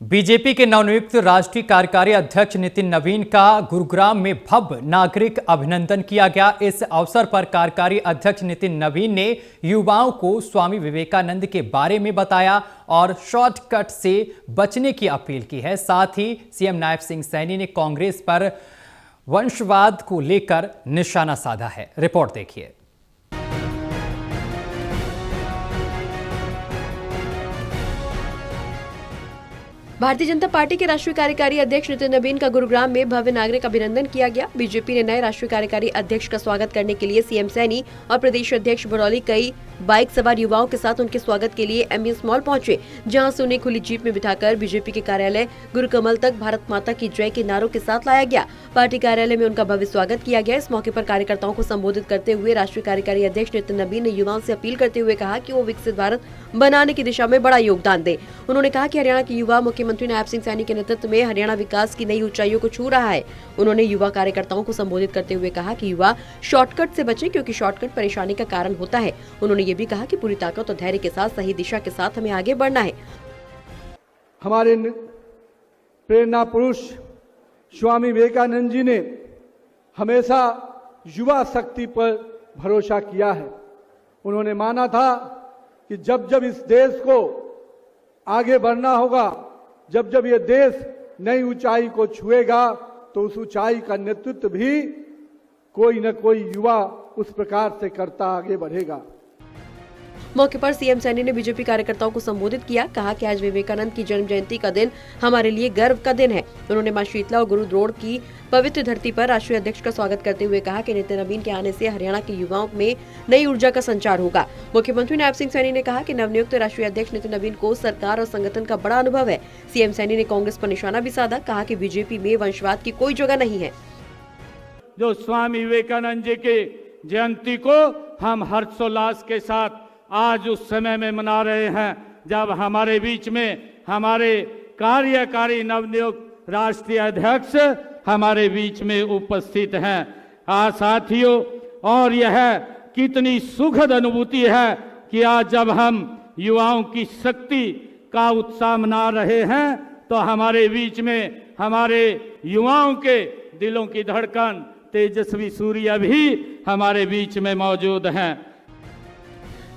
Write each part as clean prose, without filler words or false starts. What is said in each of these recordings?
BJP के नवनियुक्त राष्ट्रीय कार्यकारी अध्यक्ष नितिन नवीन का गुरुग्राम में भव्य नागरिक अभिनंदन किया गया। इस अवसर पर कार्यकारी अध्यक्ष नितिन नवीन ने युवाओं को स्वामी विवेकानंद के बारे में बताया और शॉर्टकट से बचने की अपील की है। साथ ही सीएम नायब सिंह सैनी ने कांग्रेस पर वंशवाद को लेकर निशाना साधा है। रिपोर्ट देखिए। भारतीय जनता पार्टी के राष्ट्रीय कार्यकारी अध्यक्ष नितिन नवीन का गुरुग्राम में भव्य नागरिक अभिनंदन किया गया। बीजेपी ने नए राष्ट्रीय कार्यकारी अध्यक्ष का स्वागत करने के लिए सीएम सैनी और प्रदेश अध्यक्ष बरौली कई बाइक सवार युवाओं के साथ उनके स्वागत के लिए एमबीएस मॉल पहुंचे, जहां से उन्हें खुली जीप में बिठाकर बीजेपी के कार्यालय गुरुकमल तक भारत माता की जय के नारों के साथ लाया गया। पार्टी कार्यालय में उनका भव्य स्वागत किया गया। इस मौके पर कार्यकर्ताओं को संबोधित करते हुए राष्ट्रीय कार्यकारी अध्यक्ष नितिन नवीन ने युवाओं से अपील करते हुए कहा कि वो विकसित भारत बनाने की दिशा में बड़ा योगदान दें। उन्होंने कहा कि हरियाणा के युवा मुख्यमंत्री नायब सिंह सैनी के नेतृत्व में हरियाणा विकास की नई ऊंचाइयों को छू रहा है। उन्होंने युवा कार्यकर्ताओं को संबोधित करते हुए कहा कि युवा शॉर्टकट से बचें, क्योंकि शॉर्टकट परेशानी का कारण होता है। उन्होंने ये भी कहा कि पूरी ताकत और धैर्य के साथ सही दिशा के साथ हमें आगे बढ़ना है। हमारे प्रेरणा पुरुष स्वामी विवेकानंद जी ने हमेशा युवा शक्ति पर भरोसा किया है। उन्होंने माना था कि जब जब इस देश को आगे बढ़ना होगा, जब जब ये देश नई ऊंचाई को छुएगा, तो उस ऊंचाई का नेतृत्व भी कोई न कोई युवा उस प्रकार से करता आगे बढ़ेगा। मौके पर सीएम सैनी ने बीजेपी कार्यकर्ताओं को संबोधित किया। कहा कि आज विवेकानंद की जन्म जयंती का दिन हमारे लिए गर्व का दिन है। उन्होंने मां शीतला और गुरु द्रोण की पवित्र धरती पर राष्ट्रीय अध्यक्ष का स्वागत करते हुए कहा कि नितिन नवीन के आने से हरियाणा के युवाओं में नई ऊर्जा का संचार होगा। मुख्यमंत्री नायब सिंह सैनी ने कहा कि नवनियुक्त राष्ट्रीय अध्यक्ष नितिन नवीन को सरकार और संगठन का बड़ा अनुभव है। सीएम सैनी ने कांग्रेस पर निशाना भी साधा। कहा कि बीजेपी में वंशवाद की कोई जगह नहीं है। जो स्वामी विवेकानंद जी की जयंती को हम हर्षोल्लास के साथ आज उस समय में मना रहे हैं, जब हमारे बीच में हमारे कार्यकारी नवनियुक्त राष्ट्रीय अध्यक्ष हमारे बीच में उपस्थित हैं। साथियों, और यह कितनी सुखद अनुभूति है कि आज जब हम युवाओं की शक्ति का उत्साह मना रहे हैं, तो हमारे बीच में हमारे युवाओं के दिलों की धड़कन तेजस्वी सूर्य भी हमारे बीच में मौजूद हैं।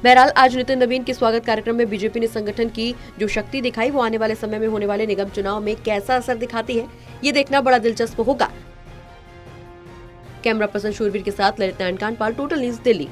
बहरहाल आज नितिन नवीन के स्वागत कार्यक्रम में बीजेपी ने संगठन की जो शक्ति दिखाई, वो आने वाले समय में होने वाले निगम चुनाव में कैसा असर दिखाती है, ये देखना बड़ा दिलचस्प होगा। कैमरा पर्सन शूरवीर के साथ ललित नारायण कांडपाल, टोटल न्यूज, दिल्ली।